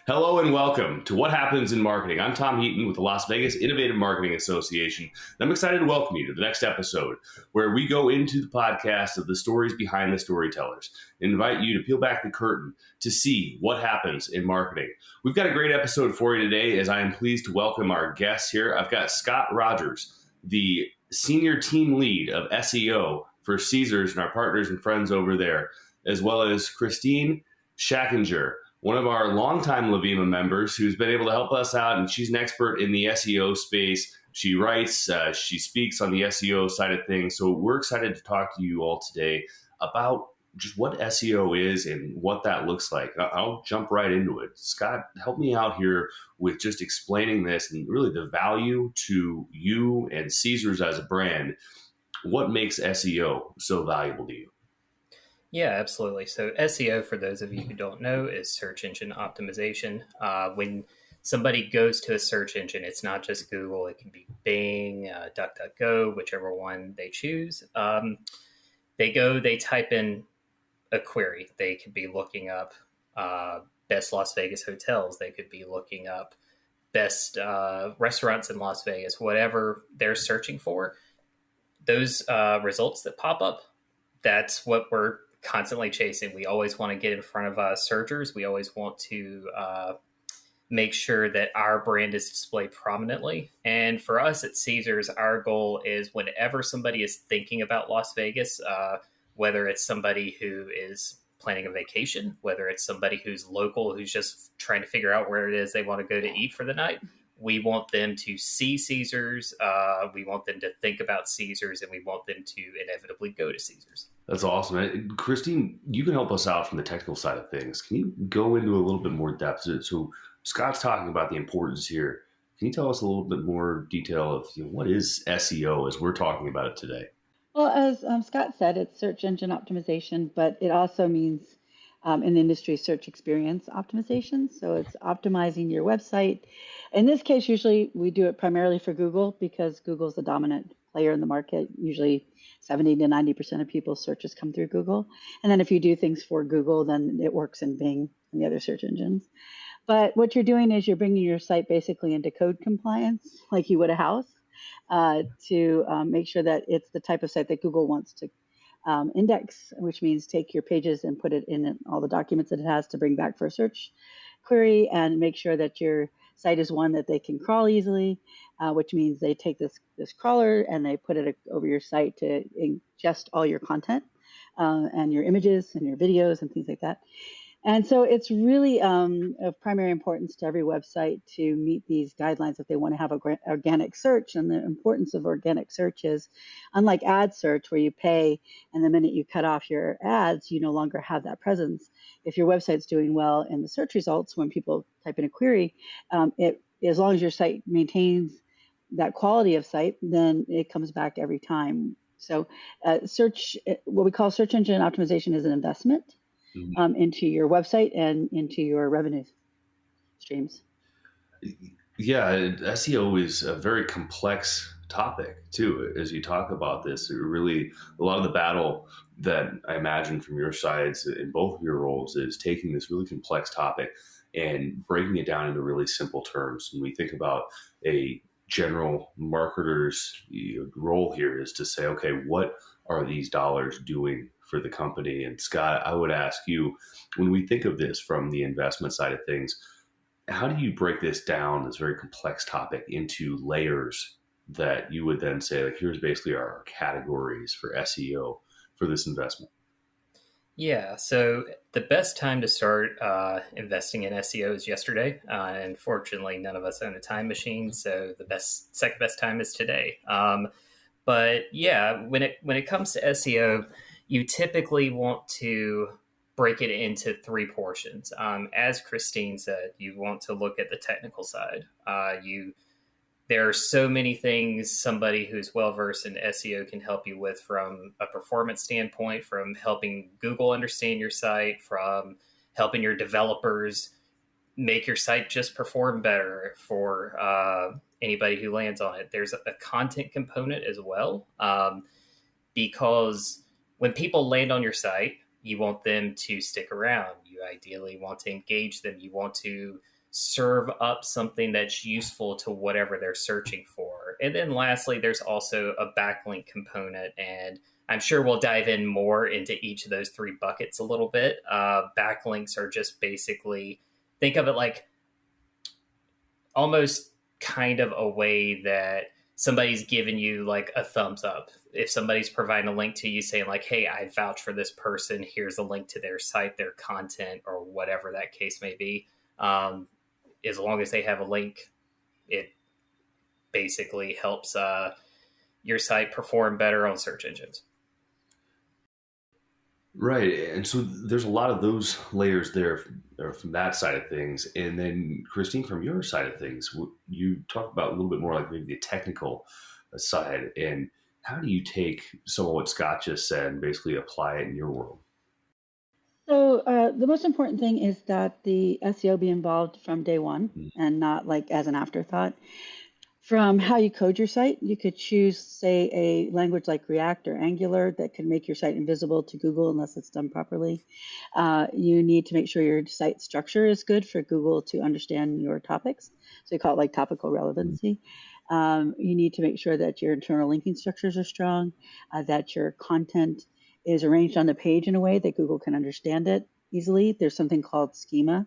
Hello and welcome to What Happens in Marketing. I'm Tom Heaton with the Las Vegas Innovative Marketing Association. And I'm excited to welcome you to the next episode where we go into the podcast of the stories behind the storytellers and invite you to peel back the curtain to see what happens in marketing. We've got a great episode for you today as I am pleased to welcome our guests here. I've got Scott Rodgers, the Senior Team Lead of SEO for Ceasars and our partners and friends over there, as well as Kristine Schachinger, one of our longtime LVIMA members who's been able to help us out, and she's an expert in the SEO space. She writes, she speaks on the SEO side of things. So we're excited to talk to you all today about just what SEO is and what that looks like. I'll jump right into it. Scott, help me out here with just explaining this and really the value to you and Ceasars as a brand. What makes SEO so valuable to you? Yeah, absolutely. So SEO, for those of you who don't know, is search engine optimization. When somebody goes to a search engine, it's not just Google. It can be Bing, DuckDuckGo, whichever one they choose. They type in a query. They could be looking up best Las Vegas hotels. They could be looking up best restaurants in Las Vegas, whatever they're searching for. Those results that pop up, that's what we're constantly chasing. We always want to get in front of searchers. We always want to make sure that our brand is displayed prominently. And for us at Ceasars, our goal is whenever somebody is thinking about Las Vegas, whether it's somebody who is planning a vacation, whether it's somebody who's local, who's just trying to figure out where it is they want to go to eat for the night, we want them to see Ceasars. We want them to think about Ceasars, and we want them to inevitably go to Ceasars. That's awesome. Kristine, you can help us out from the technical side of things. Can you go into a little bit more depth? So Scott's talking about the importance here. Can you tell us a little bit more detail of what is SEO as we're talking about it today? Well, as Scott said, it's search engine optimization, but it also means in the industry search experience optimization. So it's optimizing your website. In this case, usually we do it primarily for Google because Google's the dominant player in the market. Usually 70 to 90% of people's searches come through Google. And then if you do things for Google, then it works in Bing and the other search engines. But what you're doing is you're bringing your site basically into code compliance, like you would a house, to make sure that it's the type of site that Google wants to index, which means take your pages and put it in all the documents that it has to bring back for a search query, and make sure that your site is one that they can crawl easily, which means they take this crawler and they put it over your site to ingest all your content and your images and your videos and things like that. And so it's really of primary importance to every website to meet these guidelines if they want to have organic search. And the importance of organic search is, unlike ad search where you pay and the minute you cut off your ads, you no longer have that presence. If your website's doing well in the search results, when people type in a query, as long as your site maintains that quality of site, then it comes back every time. So what we call search engine optimization is an investment into your website and into your revenue streams. Yeah, SEO is a very complex topic too. As you talk about this, really a lot of the battle that I imagine from your sides in both of your roles is taking this really complex topic and breaking it down into really simple terms. When we think about a general marketer's role here is to say, okay, what are these dollars doing for the company? And Scott, I would ask you, when we think of this from the investment side of things, how do you break this down, this very complex topic, into layers that you would then say, like, here's basically our categories for SEO for this investment? Yeah, so the best time to start investing in SEO is yesterday. Unfortunately, none of us own a time machine, so the second best time is today. But yeah, when it comes to SEO, you typically want to break it into three portions. As Kristine said, you want to look at the technical side. There are so many things somebody who's well-versed in SEO can help you with, from a performance standpoint, from helping Google understand your site, from helping your developers make your site just perform better for anybody who lands on it. There's a content component as well, because when people land on your site, you want them to stick around. You ideally want to engage them. You want to serve up something that's useful to whatever they're searching for. And then lastly, there's also a backlink component. And I'm sure we'll dive in more into each of those three buckets a little bit. Backlinks are just basically, think of it like almost kind of a way that somebody's giving you like a thumbs up. If somebody's providing a link to you saying like, hey, I vouch for this person, here's a link to their site, their content, or whatever that case may be. As long as they have a link, it basically helps your site perform better on search engines. Right. And so there's a lot of those layers there from that side of things. And then, Kristine, from your side of things, you talk about a little bit more like maybe the technical side. And how do you take some of what Scott just said and basically apply it in your world? So the most important thing is that the SEO be involved from day one and not like as an afterthought. From how you code your site, you could choose, say, a language like React or Angular that can make your site invisible to Google unless it's done properly. You need to make sure your site structure is good for Google to understand your topics. So you call it like topical relevancy. You need to make sure that your internal linking structures are strong, that your content is arranged on the page in a way that Google can understand it easily. There's something called schema,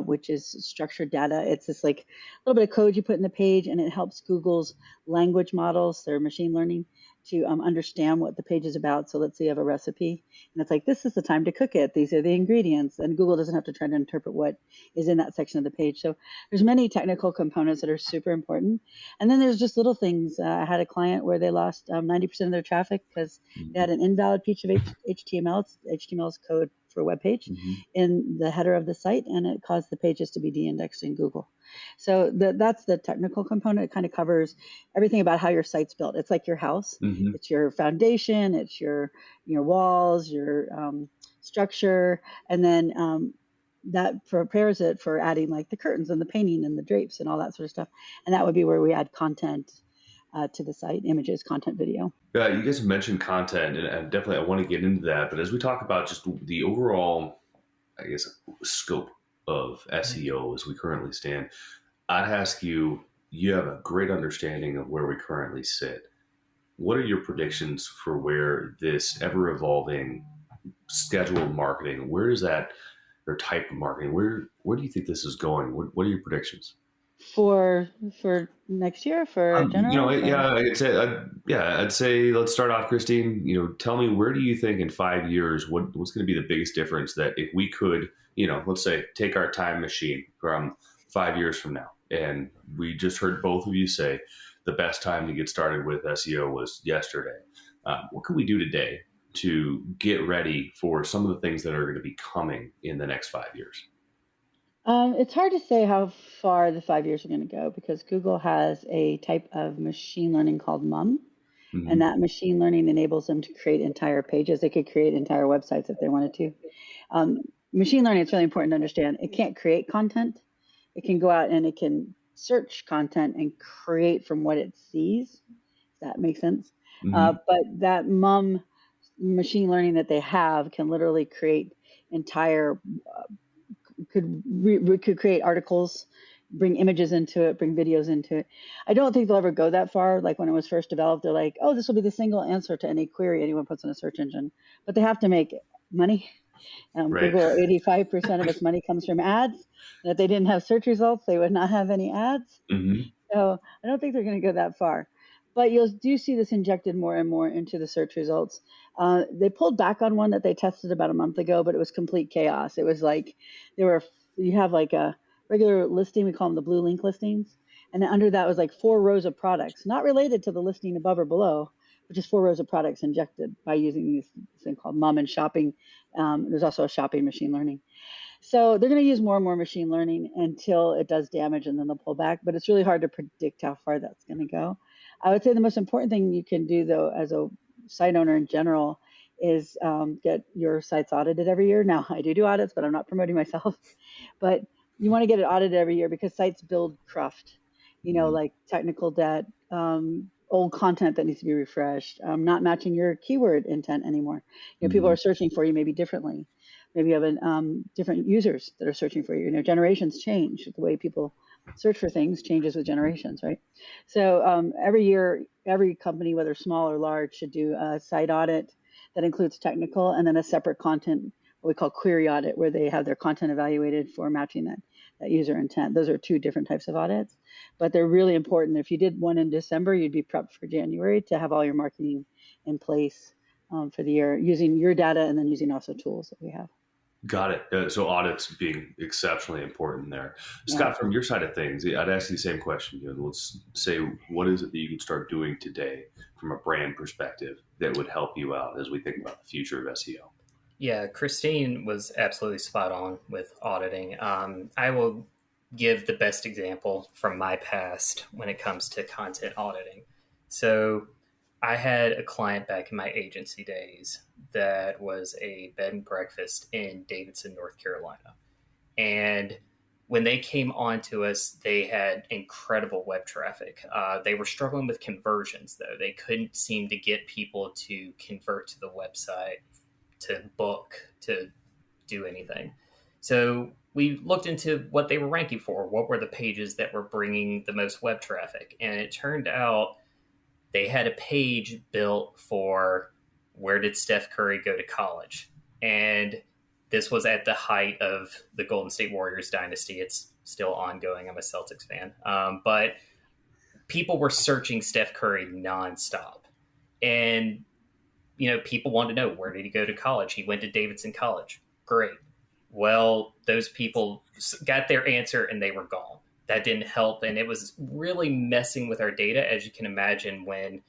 which is structured data. It's just like a little bit of code you put in the page, and it helps Google's language models, their machine learning, to understand what the page is about. So let's say you have a recipe, and it's like, this is the time to cook it. These are the ingredients, and Google doesn't have to try to interpret what is in that section of the page. So there's many technical components that are super important. And then there's just little things. I had a client where they lost 90% of their traffic because they had an invalid piece of HTML. HTML is code for a web page in the header of the site, and it caused the pages to be de-indexed in Google. So that's the technical component. It kind of covers everything about how your site's built. It's like your house. It's your foundation, it's your walls, your structure, and then that prepares it for adding like the curtains and the painting and the drapes and all that sort of stuff. And that would be where we add content to the site, images, content, video. Yeah, you guys have mentioned content, and definitely I want to get into that. But as we talk about just the overall, I guess, scope of SEO as we currently stand, I'd ask you, you have a great understanding of where we currently sit. What are your predictions for where this ever-evolving scheduled marketing, where is that, or type of marketing, where do you think this is going? What are your predictions? For next year, for general? I'd say let's start off, Kristine. Tell me, where do you think in 5 years, what's going to be the biggest difference that if we could, let's say take our time machine from 5 years from now, and we just heard both of you say the best time to get started with SEO was yesterday. What can we do today to get ready for some of the things that are going to be coming in the next 5 years? It's hard to say how far the 5 years are going to go because Google has a type of machine learning called MUM, and that machine learning enables them to create entire pages. They could create entire websites if they wanted to. Machine learning, it's really important to understand. It can't create content. It can go out and it can search content and create from what it sees. If that makes sense. But that MUM machine learning that they have can literally create entire could create articles, bring images into it, bring videos into it. I don't think they'll ever go that far. Like when it was first developed, they're like, oh, this will be the single answer to any query anyone puts in a search engine. But they have to make money. Right. Google, 85% of its money comes from ads. And if they didn't have search results, they would not have any ads. So I don't think they're going to go that far. But you do see this injected more and more into the search results. They pulled back on one that they tested about a month ago, but it was complete chaos. It was like you have like a regular listing, we call them the blue link listings, and then under that was like 4 rows of products, not related to the listing above or below, but just 4 rows of products injected by using this thing called MUM and shopping. There's also a shopping machine learning. So they're going to use more and more machine learning until it does damage, and then they'll pull back. But it's really hard to predict how far that's going to go. I would say the most important thing you can do, though, as a site owner in general, is get your sites audited every year. Now, I do audits, but I'm not promoting myself. But you want to get it audited every year because sites build cruft, like technical debt, old content that needs to be refreshed, not matching your keyword intent anymore. People are searching for you maybe differently. Maybe you have different users that are searching for you. Generations change. The way people search for things changes with generations, right? So every year, every company, whether small or large, should do a site audit that includes technical, and then a separate content, what we call query audit, where they have their content evaluated for matching that user intent. Those are two different types of audits, but they're really important. If you did one in December, you'd be prepped for January to have all your marketing in place for the year, using your data and then using also tools that we have. Got it. So audits being exceptionally important there. Yeah. Scott, from your side of things, I'd ask you the same question. Let's say, what is it that you can start doing today from a brand perspective that would help you out as we think about the future of SEO? Yeah, Kristine was absolutely spot on with auditing. I will give the best example from my past when it comes to content auditing. So I had a client back in my agency days that was a bed and breakfast in Davidson, North Carolina. And when they came on to us, they had incredible web traffic. They were struggling with conversions, though. They couldn't seem to get people to convert to the website, to book, to do anything. So we looked into what they were ranking for. What were the pages that were bringing the most web traffic? And it turned out they had a page built for where did Steph Curry go to college? And this was at the height of the Golden State Warriors dynasty. It's still ongoing. I'm a Celtics fan. But people were searching Steph Curry nonstop. And, people wanted to know, where did he go to college? He went to Davidson College. Great. Well, those people got their answer and they were gone. That didn't help. And it was really messing with our data, as you can imagine, when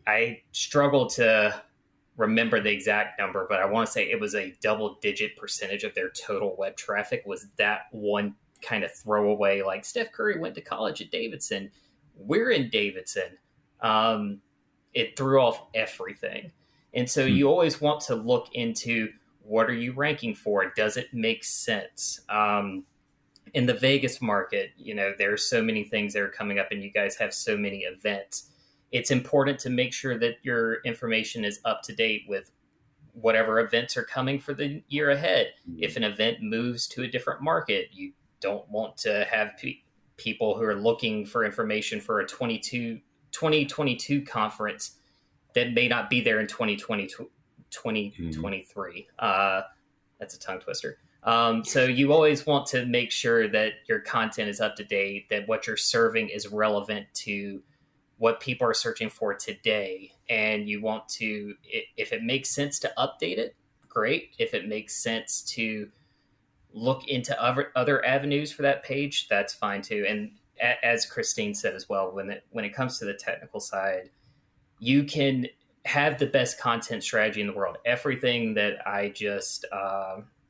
I struggled to remember the exact number, but I want to say it was a double-digit percentage of their total web traffic was that one kind of throwaway, like Steph Curry went to college at Davidson. We're in Davidson. It threw off everything. And so you always want to look into, what are you ranking for? Does it make sense? In the Vegas market, there are so many things that are coming up and you guys have so many events. It's important to make sure that your information is up to date with whatever events are coming for the year ahead. If an event moves to a different market, you don't want to have people who are looking for information for a 2022 conference that may not be there in 2023. That's a tongue twister. So you always want to make sure that your content is up to date, that what you're serving is relevant to what people are searching for today. And you want to, if it makes sense to update it, great. If it makes sense to look into other avenues for that page, that's fine too. And as Kristine said as well, when it comes to the technical side, you can have the best content strategy in the world. Everything that I just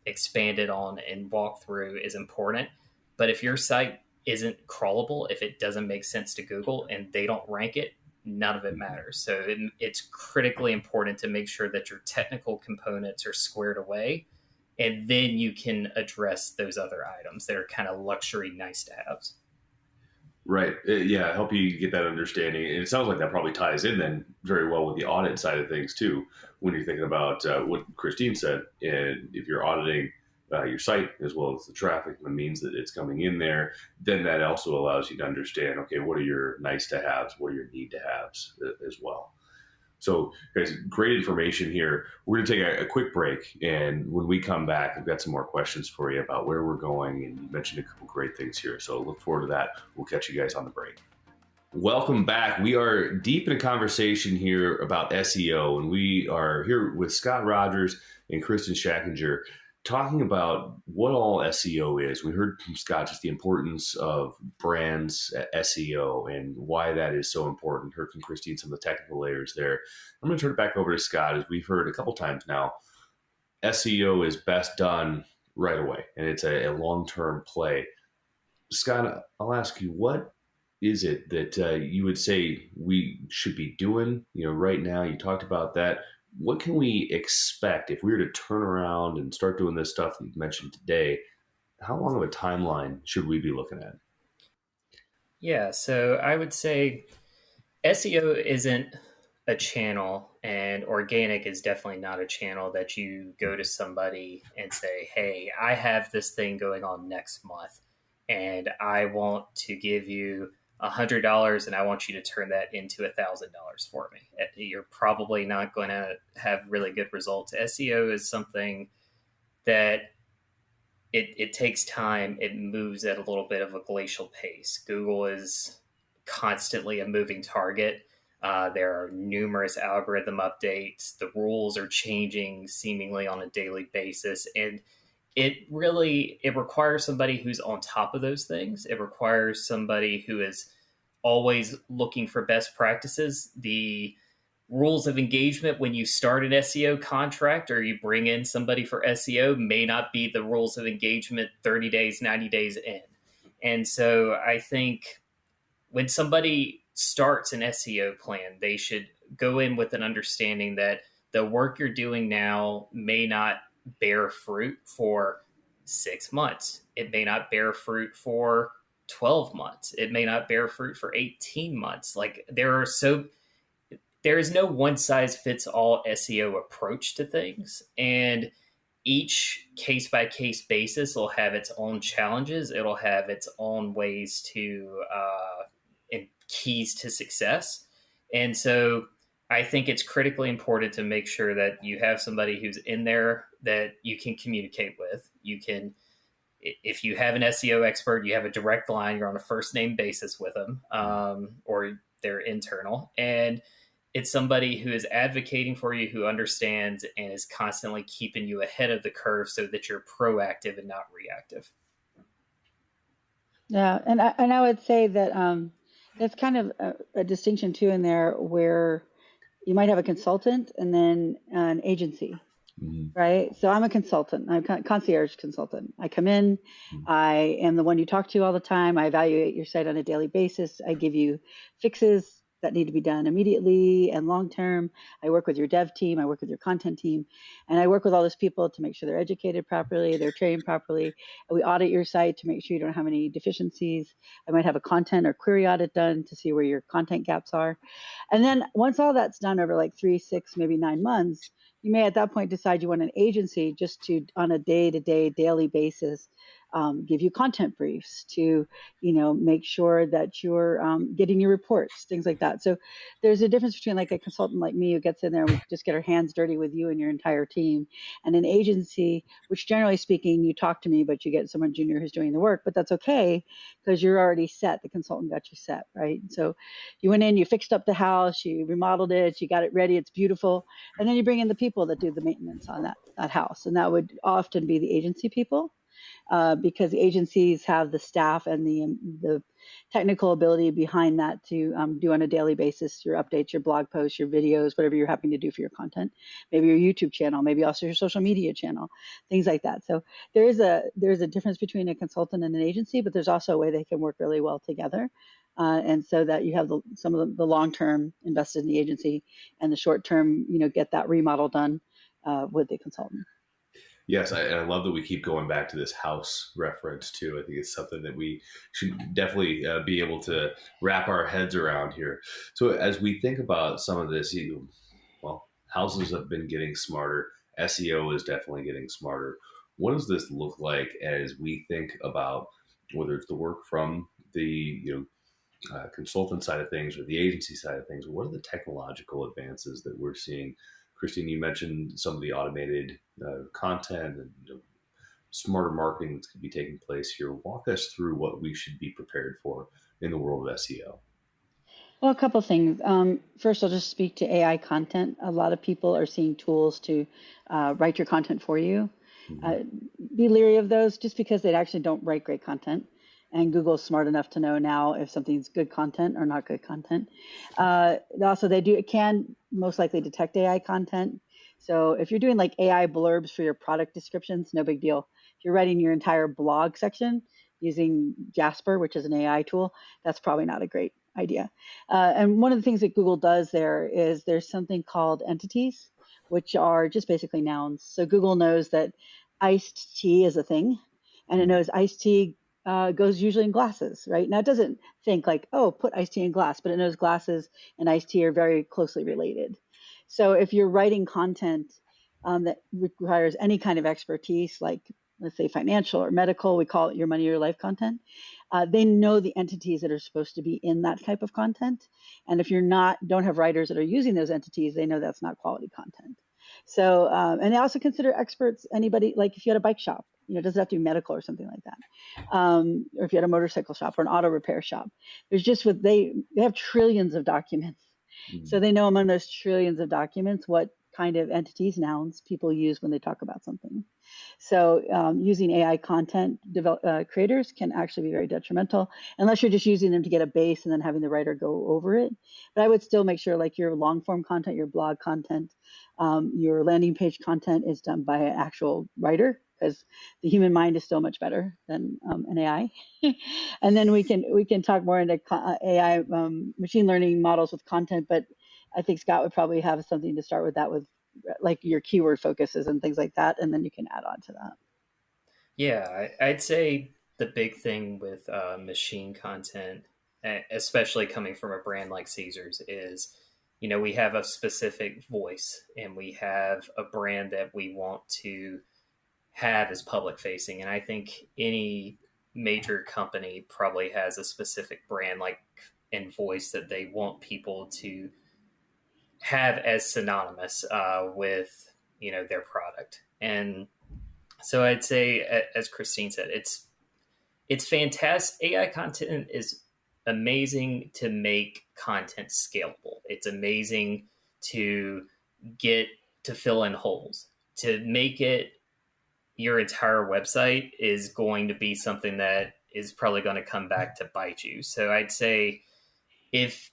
expanded on and walked through is important. But if your site isn't crawlable, if it doesn't make sense to Google and they don't rank it, none of it matters. So it's critically important to make sure that your technical components are squared away, and then you can address those other items that are kind of luxury nice to haves. Right. Yeah. Help you get that understanding. And it sounds like that probably ties in then very well with the audit side of things too, when you're thinking about what Kristine said. And if you're auditing your site as well as the traffic, the means that it's coming in there, then that also allows you to understand, okay, what are your nice to haves, what are your need to haves as well. So guys, great information here. We're going to take a quick break. And when we come back, I've got some more questions for you about where we're going. And you mentioned a couple great things here. So look forward to that. We'll catch you guys on the break. Welcome back. We are deep in a conversation here about SEO. And we are here with Scott Rodgers and Kristine Schachinger, talking about what all SEO is. We heard from Scott just the importance of brands SEO and why that is so important. Heard from Kristine some of the technical layers there. I'm going to turn it back over to Scott. As we've heard a couple times now, SEO is best done right away, and it's a long-term play. Scott, I'll ask you, what is it that you would say we should be doing right now? You talked about that. What can we expect if we were to turn around and start doing this stuff that you've mentioned today? How long of a timeline should we be looking at? Yeah, so I would say SEO isn't a channel, and organic is definitely not a channel that you go to somebody and say, hey, I have this thing going on next month and I want to give you $100 and I want you to turn that into $1,000 for me. You're probably not going to have really good results. SEO is something that it takes time. It moves at a little bit of a glacial pace. Google is constantly a moving target. There are numerous algorithm updates. The rules are changing seemingly on a daily basis. And it requires somebody who's on top of those things. It requires somebody who is always looking for best practices. The rules of engagement when you start an SEO contract or you bring in somebody for SEO may not be the rules of engagement 30 days, 90 days in. And so I think when somebody starts an SEO plan, they should go in with an understanding that the work you're doing now may not bear fruit for 6 months. It may not bear fruit for 12 months. It may not bear fruit for 18 months. Like there is no one size fits all SEO approach to things. And each case by case basis will have its own challenges. It'll have its own ways to, and keys to success. And so I think it's critically important to make sure that you have somebody who's in there that you can communicate with. You can, if you have an SEO expert, you have a direct line, you're on a first name basis with them, or they're internal. And it's somebody who is advocating for you, who understands and is constantly keeping you ahead of the curve so that you're proactive and not reactive. Yeah, and I would say that that's kind of a distinction too in there where you might have a consultant and then an agency, right? So I'm a consultant. I'm a concierge consultant. I come in, I am the one you talk to all the time. I evaluate your site on a daily basis. I give you fixes that need to be done immediately and long term. I work with your dev team, I work with your content team, and I work with all those people to make sure they're educated properly, they're trained properly. We audit your site to make sure you don't have any deficiencies. I might have a content or query audit done to see where your content gaps are. And then once all that's done over like 3, 6, maybe 9 months, you may at that point decide you want an agency just to, on a day-to-day, daily basis, give you content briefs to, make sure that you're getting your reports, things like that. So there's a difference between like a consultant like me who gets in there and we just get our hands dirty with you and your entire team, and an agency, which generally speaking, you talk to me, but you get someone junior who's doing the work, but that's okay because you're already set. The consultant got you set, right? So you went in, you fixed up the house, you remodeled it, you got it ready, it's beautiful. And then you bring in the people that do the maintenance on that house. And that would often be the agency people. Because the agencies have the staff and the technical ability behind that to do on a daily basis your updates, your blog posts, your videos, whatever you're having to do for your content, maybe your YouTube channel, maybe also your social media channel, things like that. So there's a difference between a consultant and an agency, but there's also a way they can work really well together. And so that you have some of the long-term invested in the agency and the short-term, get that remodel done with the consultant. Yes, I love that we keep going back to this house reference too. I think it's something that we should definitely be able to wrap our heads around here. So as we think about some of this, houses have been getting smarter. SEO is definitely getting smarter. What does this look like as we think about whether it's the work from the consultant side of things or the agency side of things? What are the technological advances that we're seeing? Kristine, you mentioned some of the automated content and smarter marketing that's going to be taking place here. Walk us through what we should be prepared for in the world of SEO. Well, a couple of things. First, I'll just speak to AI content. A lot of people are seeing tools to write your content for you. Be leery of those just because they actually don't write great content. And Google's smart enough to know now if something's good content or not good content. Also, it can most likely detect AI content. So if you're doing like AI blurbs for your product descriptions, no big deal. If you're writing your entire blog section using Jasper, which is an AI tool, that's probably not a great idea. And one of the things that Google does there is there's something called entities, which are just basically nouns. So Google knows that iced tea is a thing, and it knows iced tea goes usually in glasses, right? Now it doesn't think like, oh, put iced tea in glass, but it knows glasses and iced tea are very closely related. So if you're writing content that requires any kind of expertise, like let's say financial or medical, we call it your money, your life content. They know the entities that are supposed to be in that type of content. And if you're don't have writers that are using those entities, they know that's not quality content. So, and they also consider experts, anybody, like if you had a bike shop, it doesn't have to be medical or something like that. Or if you had a motorcycle shop or an auto repair shop, there's just they have trillions of documents. Mm-hmm. So they know among those trillions of documents what kind of entities, nouns people use when they talk about something. So using AI content creators can actually be very detrimental unless you're just using them to get a base and then having the writer go over it. But I would still make sure like your long form content, your blog content, your landing page content is done by an actual writer, because the human mind is still much better than an AI. And then we can talk more into AI machine learning models with content, but I think Scott would probably have something to start with that, with like your keyword focuses and things like that, and then you can add on to that. Yeah, I'd say the big thing with machine content, especially coming from a brand like Ceasars, is we have a specific voice and we have a brand that we want to have as public facing. And I think any major company probably has a specific brand and voice that they want people to have as synonymous with their product. And so I'd say, as Kristine said, it's fantastic. AI content is amazing to make content scalable. It's amazing to get to fill in holes. To make it your entire website is going to be something that is probably going to come back to bite you. So I'd say if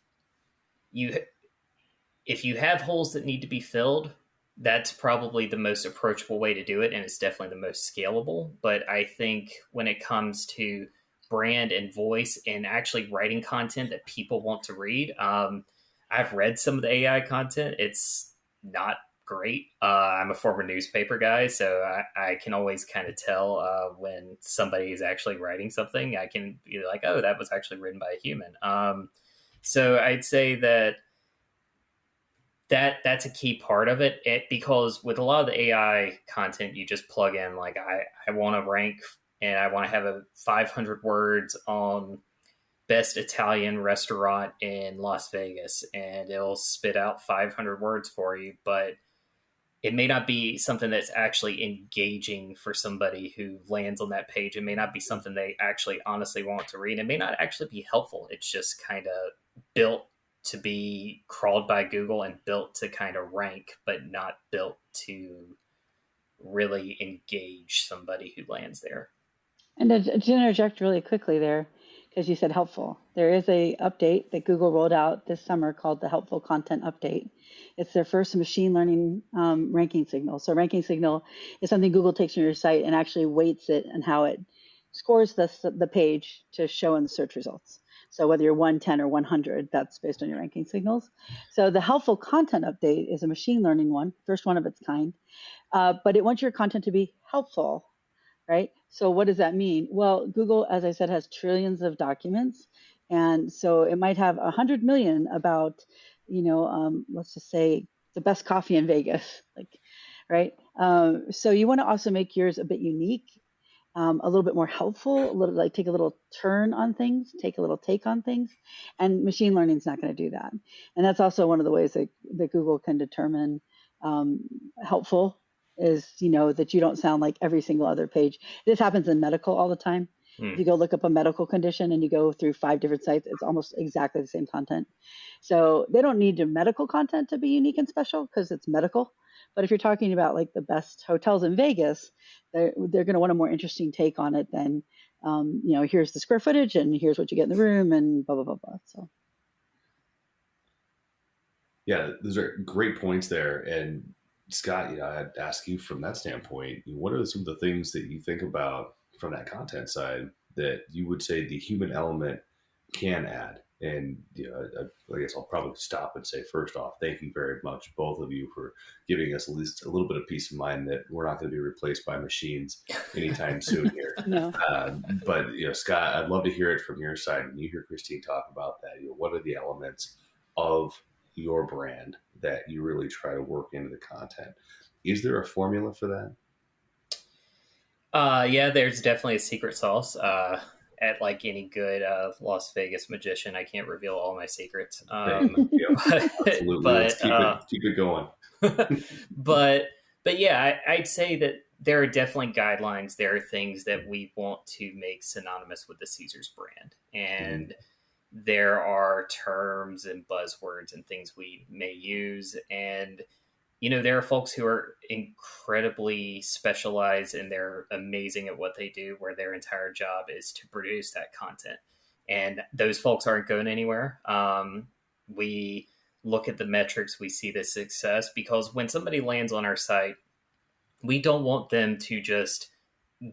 you have holes that need to be filled, that's probably the most approachable way to do it, and it's definitely the most scalable. But I think when it comes to brand and voice and actually writing content that people want to read, I've read some of the AI content. It's not great. I'm a former newspaper guy, so I can always kind of tell when somebody is actually writing something. I can be like, oh, that was actually written by a human. So I'd say that's a key part of it, because with a lot of the AI content, you just plug in like I want to rank and I want to have 500 words on best Italian restaurant in Las Vegas, and it'll spit out 500 words for you, but it may not be something that's actually engaging for somebody who lands on that page. It may not be something they actually honestly want to read. It may not actually be helpful. It's just kind of built to be crawled by Google and built to kind of rank, but not built to really engage somebody who lands there. And to interject really quickly there, because you said helpful, there is a update that Google rolled out this summer called the Helpful Content Update. It's their first machine learning ranking signal. So ranking signal is something Google takes from your site and actually weights it and how it scores the page to show in the search results. So whether you're 110 or 100, that's based on your ranking signals. So the Helpful Content Update is a machine learning one, first one of its kind, but it wants your content to be helpful, right? So what does that mean? Well, Google, as I said, has trillions of documents. And so it might have 100 million about, let's just say the best coffee in Vegas, right? So you want to also make yours a bit unique, a little bit more helpful, take a little turn on things, take a little take on things. And machine learning is not going to do that. And that's also one of the ways that Google can determine helpful is, that you don't sound like every single other page. This happens in medical all the time. If you go look up a medical condition and you go through 5 different sites, it's almost exactly the same content. So they don't need your medical content to be unique and special because it's medical. But if you're talking about like the best hotels in Vegas, they're going to want a more interesting take on it than, here's the square footage and here's what you get in the room and blah, blah, blah, blah. So. Yeah, those are great points there. And Scott, I'd ask you from that standpoint, what are some of the things that you think about from that content side that you would say the human element can add And I guess I'll probably stop and say, first off, thank you very much, both of you, for giving us at least a little bit of peace of mind that we're not going to be replaced by machines anytime soon here. No. But Scott, I'd love to hear it from your side. When you hear Kristine talk about that, what are the elements of your brand that you really try to work into the content? Is there a formula for that? Yeah, there's definitely a secret sauce. At like any good Las Vegas magician, I can't reveal all my secrets. Absolutely. But Let's keep it going. but yeah, I'd say that there are definitely guidelines. There are things that we want to make synonymous with the Ceasars brand, and there are terms and buzzwords and things we may use. And there are folks who are incredibly specialized and they're amazing at what they do, where their entire job is to produce that content. And those folks aren't going anywhere. We look at the metrics, we see the success, because when somebody lands on our site, we don't want them to just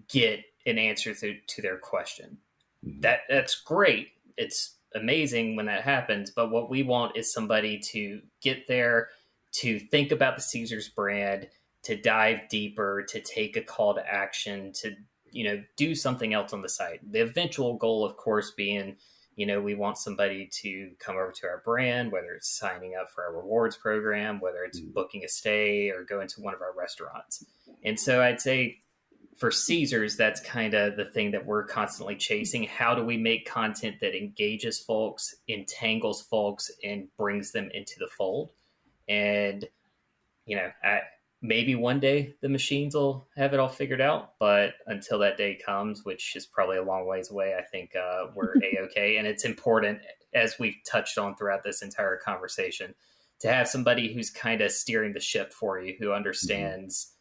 get an answer to their question. Mm-hmm. That's great. It's amazing when that happens. But what we want is somebody to get there, to think about the Ceasars brand, to dive deeper, to take a call to action, to, do something else on the site. The eventual goal, of course, being, we want somebody to come over to our brand, whether it's signing up for our rewards program, whether it's booking a stay or going to one of our restaurants. And so I'd say for Ceasars, that's kind of the thing that we're constantly chasing. How do we make content that engages folks, entangles folks, and brings them into the fold? And, maybe one day the machines will have it all figured out. But until that day comes, which is probably a long ways away, I think we're A-okay. And it's important, as we've touched on throughout this entire conversation, to have somebody who's kind of steering the ship for you, who understands,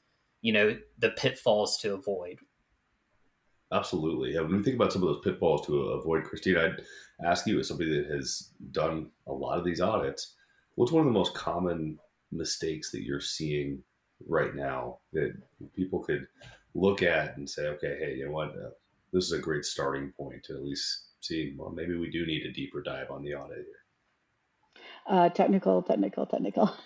the pitfalls to avoid. Absolutely. Yeah, when we think about some of those pitfalls to avoid, Kristine, I'd ask you, as somebody that has done a lot of these audits, what's one of the most common mistakes that you're seeing right now that people could look at and say, okay, hey, you know what, this is a great starting point to at least see, well, maybe we do need a deeper dive on the audit here? Technical.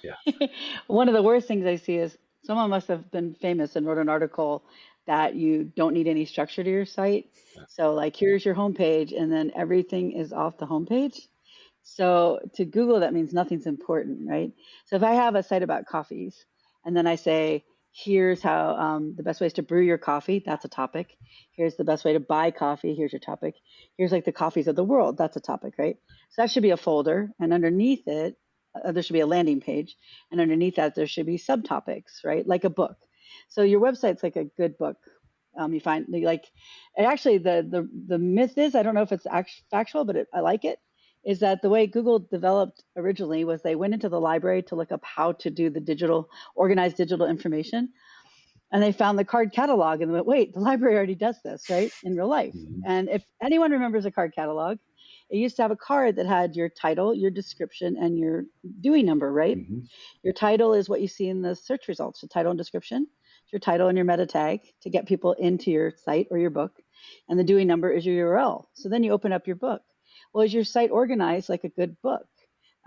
Yeah. One of the worst things I see is someone must have been famous and wrote an article that you don't need any structure to your site. So like, here's your homepage, and then everything is off the homepage. So to Google, that means nothing's important, right? So if I have a site about coffees, and then I say, here's how the best ways to brew your coffee, that's a topic. Here's the best way to buy coffee, here's your topic. Here's like the coffees of the world, that's a topic, right? So that should be a folder, and underneath it, there should be a landing page, and underneath that, there should be subtopics, right? Like a book. So your website's like a good book. You find actually the myth is, I don't know if it's factual, but I like it, is that the way Google developed originally was they went into the library to look up how to do the organized digital information. And they found the card catalog and went, wait, the library already does this, right? In real life. Mm-hmm. And if anyone remembers a card catalog, it used to have a card that had your title, your description, and your Dewey number, right? Mm-hmm. Your title is what you see in the search results, the title and description, your title and your meta tag to get people into your site or your book. And the Dewey number is your URL. So then you open up your book. Well, is your site organized like a good book?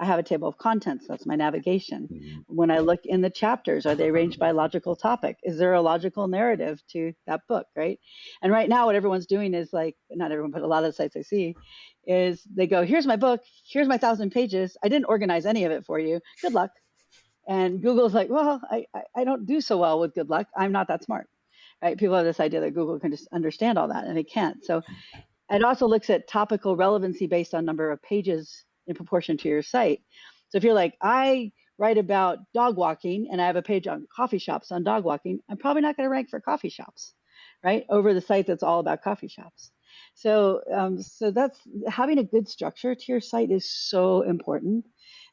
I have a table of contents. That's my navigation. Mm-hmm. When I look in the chapters, are they arranged by logical topic? Is there a logical narrative to that book, right? And right now, what everyone's doing is like, not everyone, but a lot of the sites I see, is they go, here's my book, here's my 1,000 pages. I didn't organize any of it for you. Good luck. And Google's like, well, I don't do so well with good luck. I'm not that smart, right? People have this idea that Google can just understand all that, and it can't. So it also looks at topical relevancy based on number of pages in proportion to your site. So if you're like, I write about dog walking and I have a page on coffee shops on dog walking, I'm probably not going to rank for coffee shops, right? Over the site that's all about coffee shops. So that's having a good structure to your site is so important.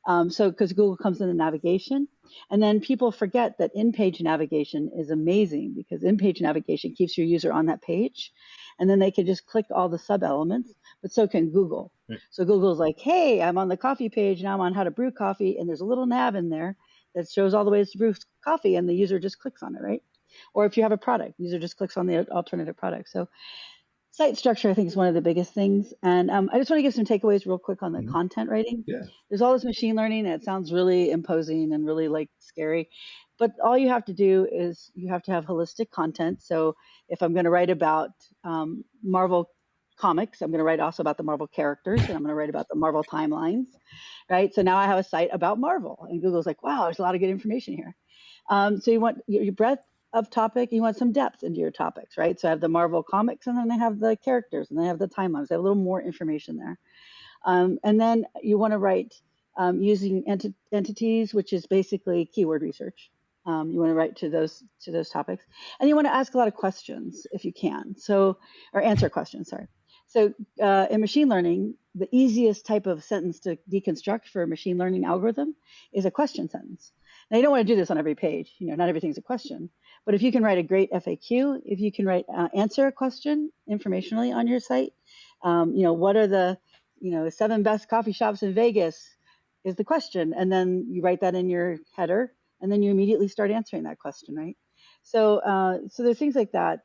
Because Google comes in the navigation, and then people forget that in-page navigation is amazing, because in-page navigation keeps your user on that page, and then they can just click all the sub-elements, but so can Google. So Google's like, hey, I'm on the coffee page, now I'm on how to brew coffee, and there's a little nav in there that shows all the ways to brew coffee, and the user just clicks on it, right? Or if you have a product, the user just clicks on the alternative product. So Site structure, I think, is one of the biggest things. And I just want to give some takeaways real quick on the content writing. Yeah. There's all this machine learning, and it sounds really imposing and really like scary. But all you have to do is you have to have holistic content. So if I'm going to write about Marvel comics, I'm going to write also about the Marvel characters, and I'm going to write about the Marvel timelines, right? So now I have a site about Marvel, and Google's like, wow, there's a lot of good information here. So you want your breadth of topic, you want some depth into your topics, right? So I have the Marvel comics, and then they have the characters, and they have the timelines. They have a little more information there. And then you want to write using entities, which is basically keyword research. You want to write to those topics, and you want to ask a lot of questions if you can. So, or answer questions. Sorry. So in machine learning, the easiest type of sentence to deconstruct for a machine learning algorithm is a question sentence. Now, you don't want to do this on every page. Not everything's a question. But if you can write a great FAQ, if you can write answer a question informationally on your site, what are the 7 best coffee shops in Vegas is the question, and then you write that in your header, and then you immediately start answering that question, right? So there's things like that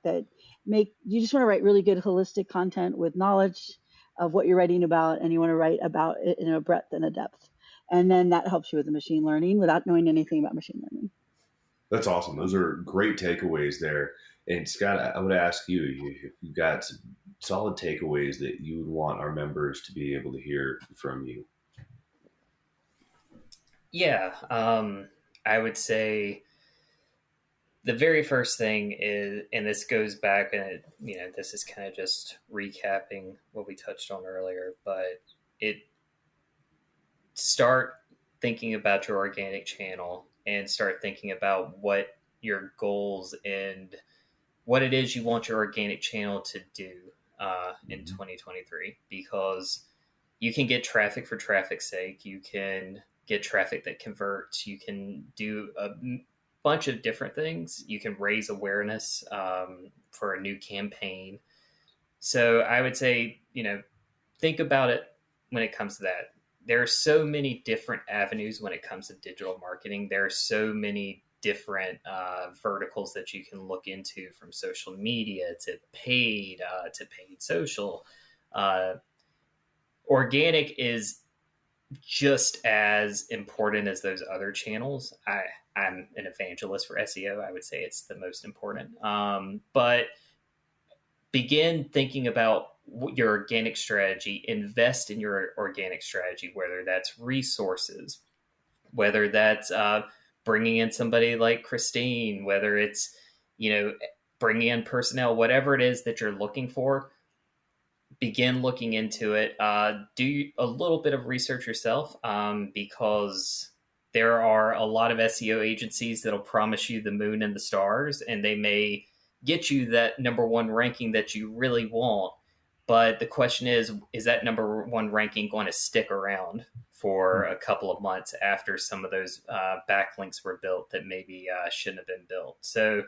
make you just want to write really good holistic content with knowledge of what you're writing about, and you want to write about it in a breadth and a depth. And then that helps you with the machine learning without knowing anything about machine learning. That's awesome. Those are great takeaways there. And Scott, I would ask you if you got some solid takeaways that you would want our members to be able to hear from you. Yeah, I would say the very first thing is, and this goes back, and this is kind of just recapping what we touched on earlier, but start thinking about your organic channel and start thinking about what your goals and what it is you want your organic channel to do in 2023, because you can get traffic for traffic's sake. You can get traffic that converts. You can do a bunch of different things. You can raise awareness for a new campaign. So I would say, think about it when it comes to that. There are so many different avenues when it comes to digital marketing. There are so many different verticals that you can look into, from social media to paid social. Organic is just as important as those other channels. I'm an evangelist for SEO. I would say it's the most important. But begin thinking about your organic strategy. Invest in your organic strategy, whether that's resources, whether that's bringing in somebody like Kristine, whether it's bringing in personnel, whatever it is that you're looking for. Begin looking into it. Do a little bit of research yourself, because there are a lot of SEO agencies that'll promise you the moon and the stars, and they may get you that number one ranking that you really want. But the question is that number one ranking going to stick around for a couple of months after some of those backlinks were built that maybe shouldn't have been built? So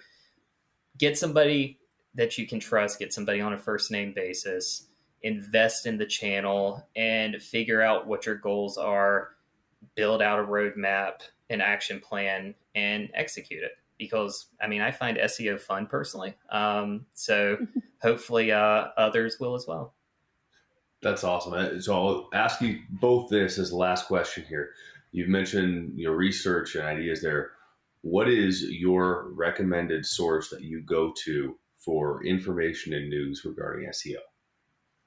get somebody that you can trust, get somebody on a first name basis, invest in the channel, and figure out what your goals are, build out a roadmap, an action plan, and execute it. Because I find SEO fun personally. So hopefully others will as well. That's awesome. So I'll ask you both this as the last question here. You've mentioned your research and ideas there. What is your recommended source that you go to for information and news regarding SEO?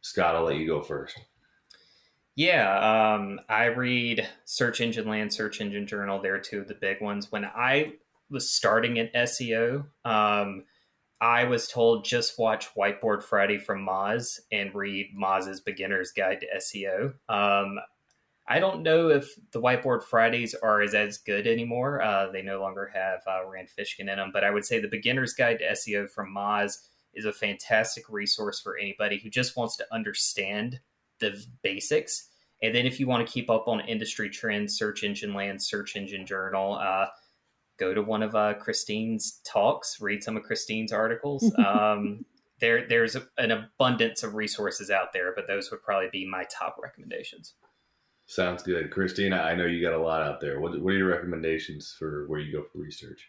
Scott, I'll let you go first. Yeah, I read Search Engine Land, Search Engine Journal. They're two of the big ones. When I was starting in SEO, I was told just watch Whiteboard Friday from Moz and read Moz's Beginner's Guide to SEO. I don't know if the Whiteboard Fridays are as good anymore. They no longer have Rand Fishkin in them, but I would say the Beginner's Guide to SEO from Moz is a fantastic resource for anybody who just wants to understand the basics. And then if you want to keep up on industry trends, Search Engine Land, Search Engine Journal, go to one of Kristine's talks, read some of Kristine's articles. There's an abundance of resources out there, but those would probably be my top recommendations. Sounds good. Kristine, I know you got a lot out there. What are your recommendations for where you go for research?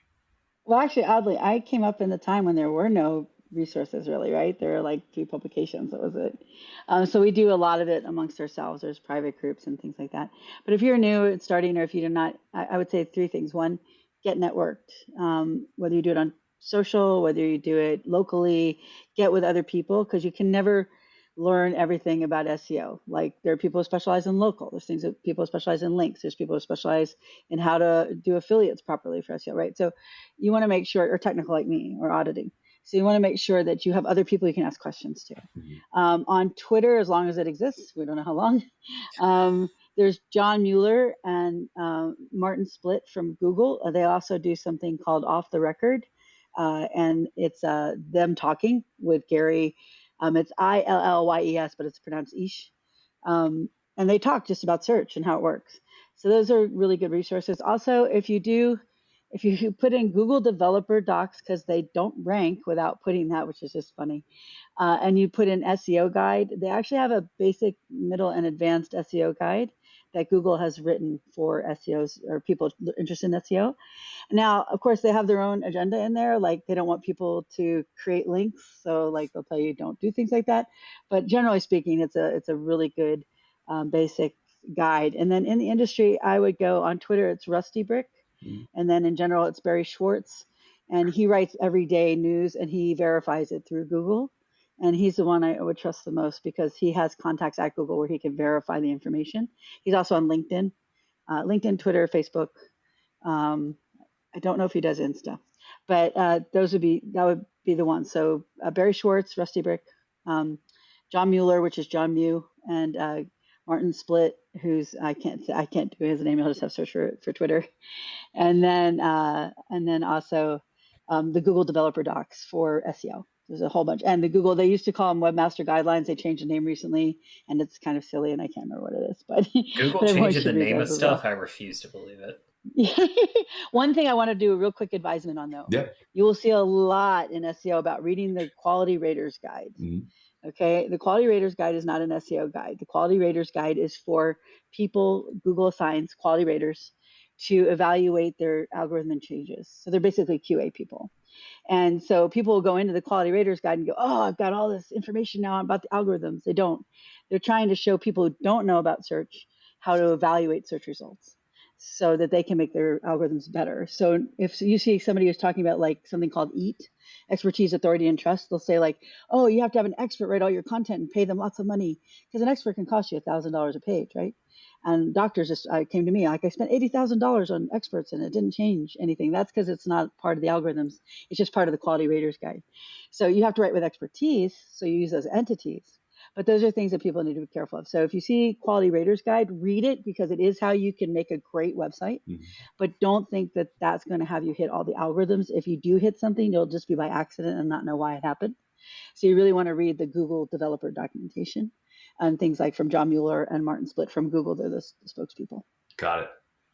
Well, actually, oddly, I came up in the time when there were no resources, really, right? There are like 3 publications. That was it. So we do a lot of it amongst ourselves. There's private groups and things like that. But if you're new at starting, or if you do not, I would say 3 things. One, get networked. Whether you do it on social, whether you do it locally, get with other people, because you can never learn everything about SEO. Like there are people who specialize in local. There's things that people who specialize in links. There's people who specialize in how to do affiliates properly for SEO, right? So you want to make sure, or technical like me, or auditing. So you want to make sure that you have other people you can ask questions to. On Twitter, as long as it exists, we don't know how long. There's John Mueller and Martin Splitt from Google. They also do something called Off the Record, and it's them talking with Gary. It's Illyes, but it's pronounced Ish. And they talk just about search and how it works. So those are really good resources. Also, if you put in Google Developer Docs, because they don't rank without putting that, which is just funny, and you put in SEO guide, they actually have a basic, middle, and advanced SEO guide that Google has written for SEOs or people interested in SEO. Now, of course, they have their own agenda in there. Like they don't want people to create links. So like they'll tell you don't do things like that. But generally speaking, it's a really good basic guide. And then in the industry, I would go on Twitter, it's Rusty Brick. And then in general, it's Barry Schwartz. And he writes everyday news and he verifies it through Google. And he's the one I would trust the most because he has contacts at Google where he can verify the information. He's also on LinkedIn, Twitter, Facebook. I don't know if he does Insta, but that would be the one. So Barry Schwartz, Rusty Brick, John Mueller, which is John Mew, and Martin Splitt, who's I can't do his name. I'll just have search for Twitter, and then also the Google Developer Docs for SEO. There's a whole bunch, and the Google, they used to call them Webmaster Guidelines. They changed the name recently, and it's kind of silly, and I can't remember what it is. But Google changing the name of stuff, I refuse to believe it. One thing I want to do a real quick advisement on, though. Yeah. You will see a lot in SEO about reading the Quality Raters Guide. Okay, the Quality Raters Guide is not an SEO guide. The Quality Raters Guide is for people Google assigns, quality raters, to evaluate their algorithm changes. So they're basically QA people. And so people will go into the Quality Raters Guide and go, oh, I've got all this information now about the algorithms. They don't. They're trying to show people who don't know about search how to evaluate search results so that they can make their algorithms better. So if you see somebody who's talking about like something called EAT, expertise, authority, and trust, they'll say like, oh, you have to have an expert write all your content and pay them lots of money because an expert can cost you $1,000 a page, right? And doctors just came to me like, I spent $80,000 on experts and it didn't change anything. That's because it's not part of the algorithms. It's just part of the Quality Raters Guide. So you have to write with expertise. So you use those entities. But those are things that people need to be careful of. So if you see Quality Raters Guide, read it because it is how you can make a great website. But don't think that that's going to have you hit all the algorithms. If you do hit something, you'll just be by accident and not know why it happened. So you really want to read the Google developer documentation and things like from John Mueller and Martin Splitt from Google. They're the spokespeople. Got it.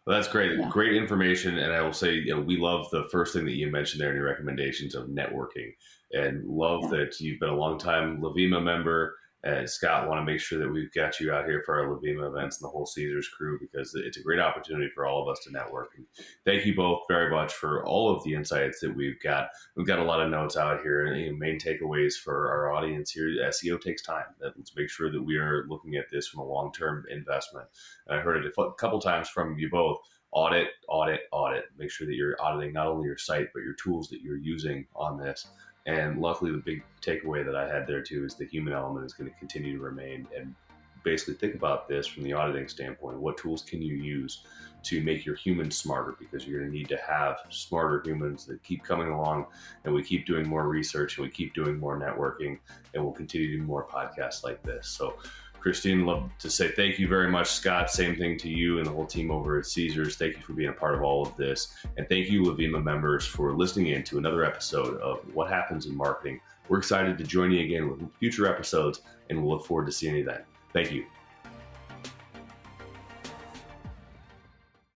Well, that's great. Yeah. Great information. And I will say, we love the first thing that you mentioned there in your recommendations of networking, and love that you've been a long time LVIMA member. And Scott, want to make sure that we've got you out here for our LVIMA events and the whole Ceasars crew, because it's a great opportunity for all of us to network. And thank you both very much for all of the insights that we've got. We've got a lot of notes out here, and main takeaways for our audience here. SEO takes time. Let's make sure that we are looking at this from a long-term investment. And I heard it a couple times from you both. Audit, audit, audit. Make sure that you're auditing not only your site, but your tools that you're using on this. And luckily, the big takeaway that I had there too is the human element is going to continue to remain. And basically think about this from the auditing standpoint. What tools can you use to make your humans smarter? Because you're going to need to have smarter humans that keep coming along, and we keep doing more research, and we keep doing more networking, and we'll continue to do more podcasts like this. So Kristine, love to say thank you very much. Scott, same thing to you and the whole team over at Ceasars. Thank you for being a part of all of this. And thank you, LVIMA members, for listening in to another episode of What Happens in Marketing. We're excited to join you again with future episodes, and we'll look forward to seeing you then. Thank you.